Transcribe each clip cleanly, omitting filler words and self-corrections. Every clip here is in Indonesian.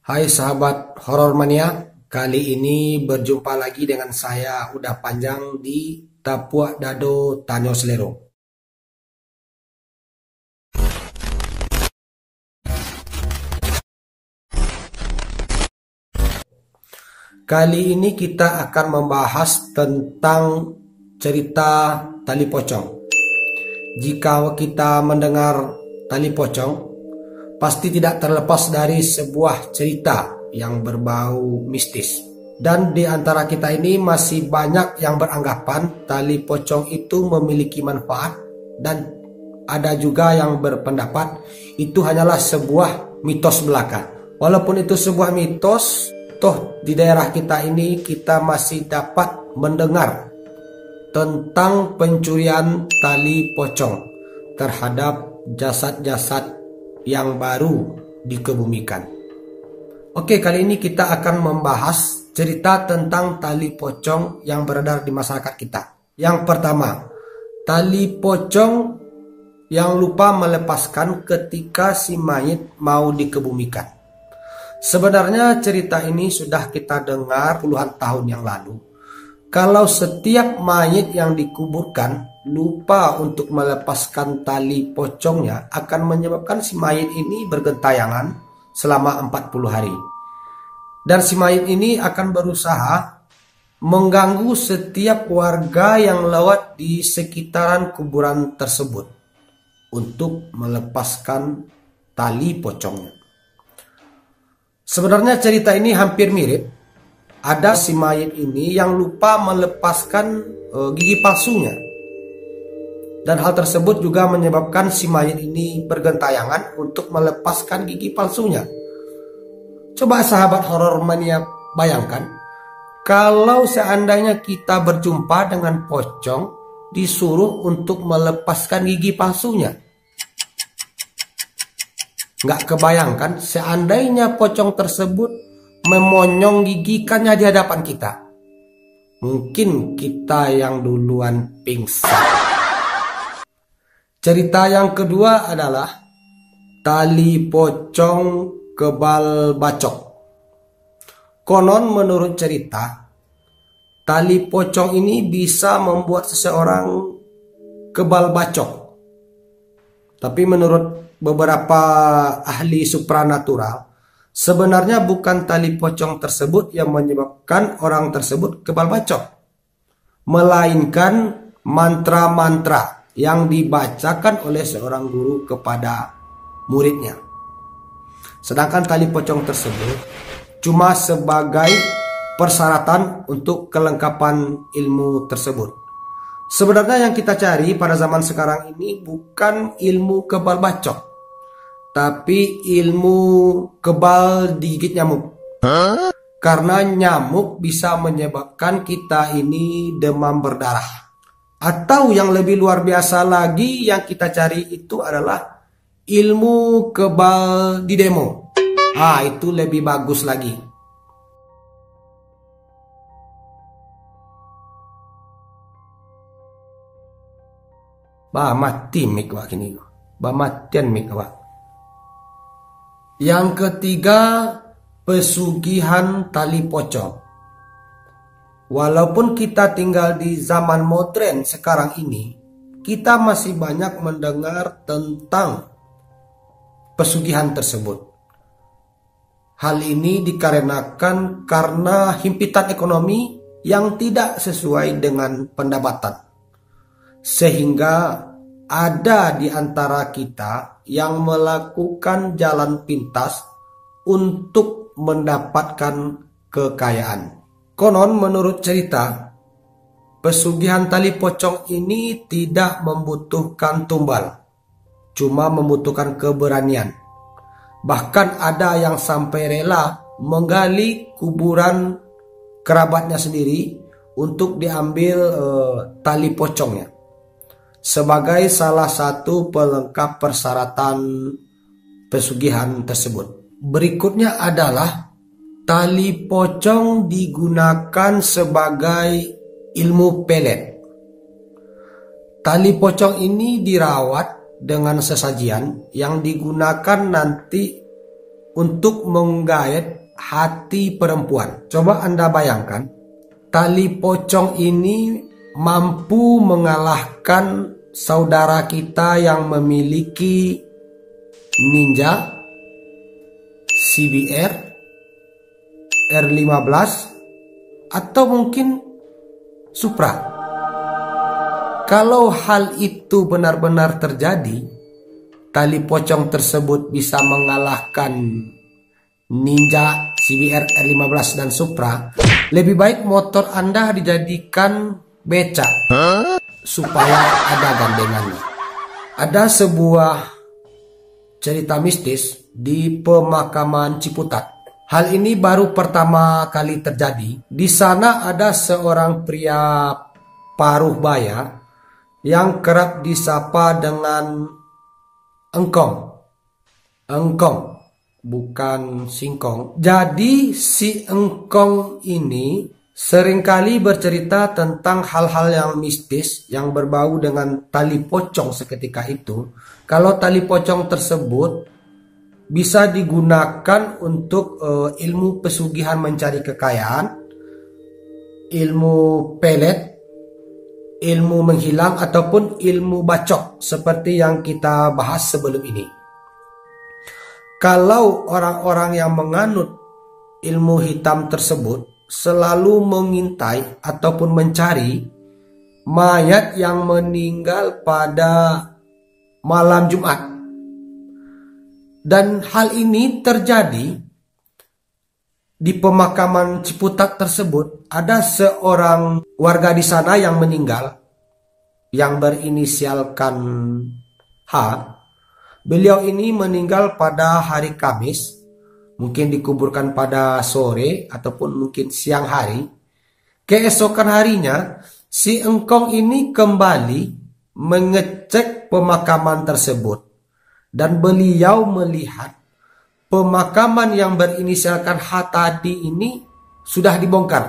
Hai sahabat horor mania, kali ini berjumpa lagi dengan saya Udah Panjang di Tapuak Dado Tanyo Selero. Kali ini kita akan membahas tentang cerita tali pocong. Jika kita mendengar tali pocong, pasti tidak terlepas dari sebuah cerita yang berbau mistis. Dan di antara kita ini masih banyak yang beranggapan tali pocong itu memiliki manfaat, dan ada juga yang berpendapat itu hanyalah sebuah mitos belaka. Walaupun itu sebuah mitos, toh di daerah kita ini kita masih dapat mendengar tentang pencurian tali pocong terhadap jasad-jasad yang baru dikebumikan. Oke, kali ini kita akan membahas cerita tentang tali pocong yang beredar di masyarakat kita. Yang pertama, tali pocong yang lupa melepaskan ketika si mayit mau dikebumikan. Sebenarnya cerita ini sudah kita dengar puluhan tahun yang lalu. Kalau setiap mayit yang dikuburkan lupa untuk melepaskan tali pocongnya, akan menyebabkan si mayit ini bergentayangan selama 40 hari. Dan si mayit ini akan berusaha mengganggu setiap warga yang lewat di sekitaran kuburan tersebut untuk melepaskan tali pocongnya. Sebenarnya cerita ini hampir mirip. Ada si mayit ini yang lupa melepaskan gigi palsunya. Dan hal tersebut juga menyebabkan si mayit ini bergentayangan untuk melepaskan gigi palsunya. Coba sahabat horor mania bayangkan, kalau seandainya kita berjumpa dengan pocong disuruh untuk melepaskan gigi palsunya. Nggak kebayangkan seandainya pocong tersebut memonyong gigikannya di hadapan kita. Mungkin kita yang duluan pingsan. Cerita yang kedua adalah tali pocong kebal bacok. Konon menurut cerita, tali pocong ini bisa membuat seseorang kebal bacok. Tapi menurut beberapa ahli supranatural, sebenarnya bukan tali pocong tersebut yang menyebabkan orang tersebut kebal bacok, melainkan mantra-mantra yang dibacakan oleh seorang guru kepada muridnya. Sedangkan tali pocong tersebut cuma sebagai persyaratan untuk kelengkapan ilmu tersebut. Sebenarnya yang kita cari pada zaman sekarang ini bukan ilmu kebal bacok, tapi ilmu kebal digigit nyamuk. Karena nyamuk bisa menyebabkan kita ini demam berdarah. Atau yang lebih luar biasa lagi yang kita cari itu adalah ilmu kebal di demo. Itu lebih bagus lagi. Mati mik wak kini. Matian mik wak. Yang ketiga, pesugihan tali pocong. Walaupun kita tinggal di zaman modern sekarang ini, kita masih banyak mendengar tentang pesugihan tersebut. Hal ini dikarenakan karena himpitan ekonomi yang tidak sesuai dengan pendapatan. Sehingga ada di antara kita yang melakukan jalan pintas untuk mendapatkan kekayaan. Konon menurut cerita, pesugihan tali pocong ini tidak membutuhkan tumbal, cuma membutuhkan keberanian. Bahkan ada yang sampai rela menggali kuburan kerabatnya sendiri untuk diambil tali pocongnya, sebagai salah satu pelengkap persyaratan pesugihan tersebut. Berikutnya adalah tali pocong digunakan sebagai ilmu pelet. Tali pocong ini dirawat dengan sesajian yang digunakan nanti untuk menggait hati perempuan. Coba Anda bayangkan, tali pocong ini mampu mengalahkan saudara kita yang memiliki Ninja, CBR, R15, atau mungkin Supra. Kalau hal itu benar-benar terjadi, tali pocong tersebut bisa mengalahkan Ninja, CBR, R15, dan Supra, lebih baik motor Anda dijadikan beca supaya ada gandengannya. Ada sebuah cerita mistis di pemakaman Ciputat. Hal ini baru pertama kali terjadi. Di sana ada seorang pria paruh baya yang kerap disapa dengan engkong. Engkong, bukan singkong. Jadi si engkong ini seringkali bercerita tentang hal-hal yang mistis yang berbau dengan tali pocong seketika itu. Kalau tali pocong tersebut bisa digunakan untuk ilmu pesugihan mencari kekayaan, ilmu pelet, ilmu menghilang, ataupun ilmu bacok seperti yang kita bahas sebelum ini. Kalau orang-orang yang menganut ilmu hitam tersebut selalu mengintai ataupun mencari mayat yang meninggal pada malam Jumat. Dan hal ini terjadi di pemakaman Ciputat tersebut. Ada seorang warga di sana yang meninggal yang berinisialkan H. Beliau ini meninggal pada hari Kamis, mungkin dikuburkan pada sore ataupun mungkin siang hari. Keesokan harinya si engkong ini kembali mengecek pemakaman tersebut. Dan beliau melihat pemakaman yang berinisialkan H tadi ini sudah dibongkar.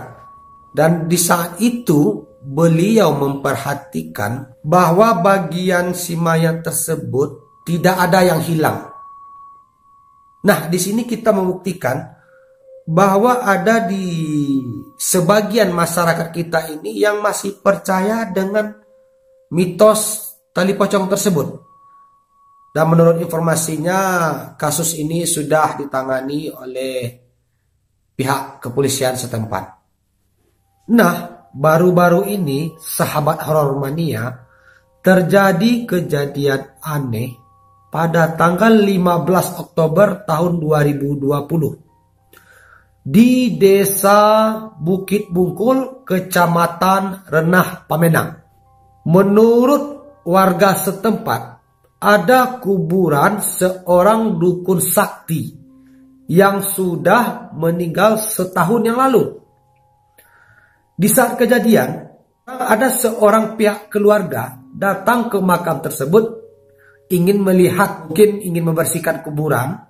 Dan di saat itu beliau memperhatikan bahwa bagian si mayat tersebut tidak ada yang hilang. Nah, di sini kita membuktikan bahwa ada di sebagian masyarakat kita ini yang masih percaya dengan mitos tali pocong tersebut. Dan menurut informasinya, kasus ini sudah ditangani oleh pihak kepolisian setempat. Nah, baru-baru ini, sahabat horor mania, terjadi kejadian aneh pada tanggal 15 Oktober tahun 2020 di Desa Bukit Bungkul, Kecamatan Renah, Pamenang. Menurut warga setempat, ada kuburan seorang dukun sakti yang sudah meninggal setahun yang lalu. Di saat kejadian, ada seorang pihak keluarga datang ke makam tersebut, ingin melihat, mungkin ingin membersihkan kuburan.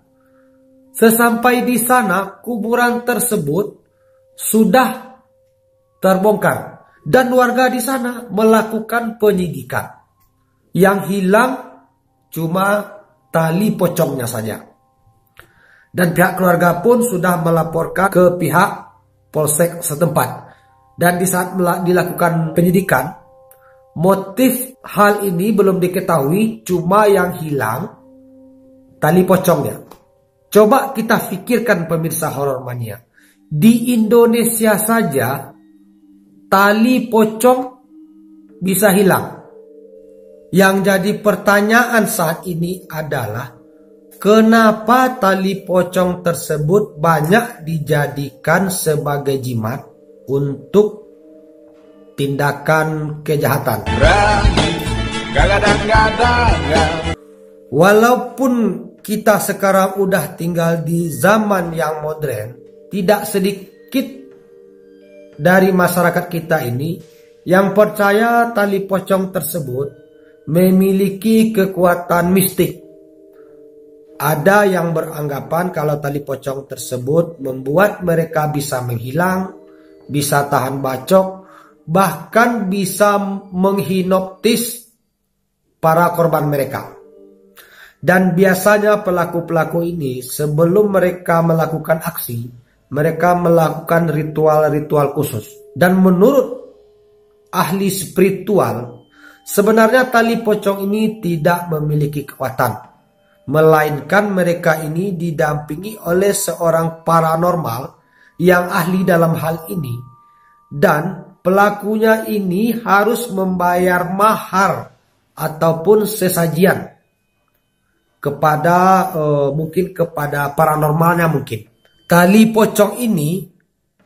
Sesampai di sana, kuburan tersebut sudah terbongkar dan warga di sana melakukan penyidikan. Yang hilang cuma tali pocongnya saja. Dan pihak keluarga pun sudah melaporkan ke pihak polsek setempat. Dan di saat dilakukan penyidikan, motif hal ini belum diketahui, cuma yang hilang tali pocongnya. Coba kita pikirkan pemirsa horor mania. Di Indonesia saja tali pocong bisa hilang. Yang jadi pertanyaan saat ini adalah, kenapa tali pocong tersebut banyak dijadikan sebagai jimat untuk tindakan kejahatan? Walaupun kita sekarang udah tinggal di zaman yang modern, tidak sedikit dari masyarakat kita ini yang percaya tali pocong tersebut memiliki kekuatan mistik. Ada yang beranggapan kalau tali pocong tersebut membuat mereka bisa menghilang, bisa tahan bacok, bahkan bisa menghinoptis para korban mereka. Dan biasanya pelaku-pelaku ini sebelum mereka melakukan aksi, mereka melakukan ritual-ritual khusus. Dan menurut ahli spiritual, sebenarnya tali pocong ini tidak memiliki kekuatan, melainkan mereka ini didampingi oleh seorang paranormal yang ahli dalam hal ini. Dan pelakunya ini harus membayar mahar ataupun sesajian kepada mungkin kepada paranormalnya mungkin. Tali pocong ini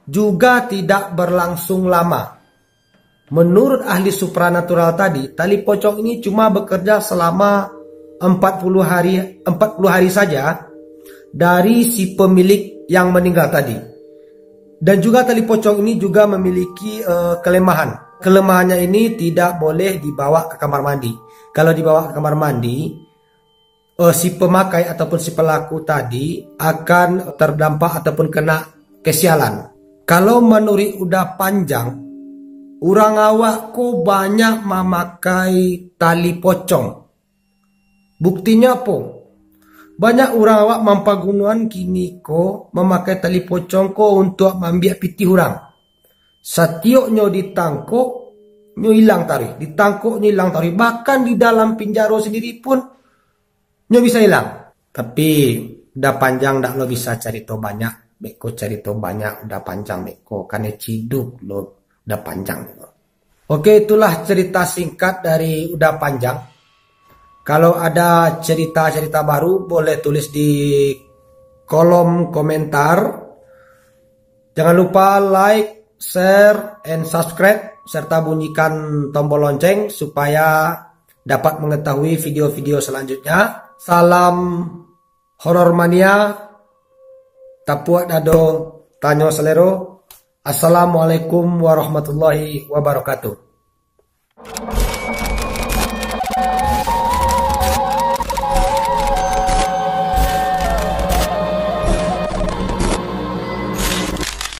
juga tidak berlangsung lama. Menurut ahli supranatural tadi, tali pocong ini cuma bekerja selama 40 hari saja dari si pemilik yang meninggal tadi. Dan juga tali pocong ini juga memiliki kelemahan. Kelemahannya ini tidak boleh dibawa ke kamar mandi. Kalau dibawa ke kamar mandi, si pemakai ataupun si pelaku tadi akan terdampak ataupun kena kesialan. Kalau menuri udah panjang, urang awak ko banyak memakai tali pocong. Buktinya po, banyak orang awak mampagunuan kini ko memakai tali pocong ko untuk membiak piti urang. Satiok nyo ditangkuk, nyo hilang tari, ditangkuk nyo hilang tari. Bahkan di dalam penjara sendiri pun nyo bisa hilang. Tapi udah panjang dak lo bisa cari to banyak. Beko cari to banyak udah panjang beko. Karena ciduk lo udah panjang. Oke, itulah cerita singkat dari udah panjang. Kalau ada cerita-cerita baru boleh tulis di kolom komentar. Jangan lupa like, share, and subscribe serta bunyikan tombol lonceng supaya dapat mengetahui video-video selanjutnya. Salam horor mania, tapuak dado tanyo selero. Assalamualaikum warahmatullahi wabarakatuh.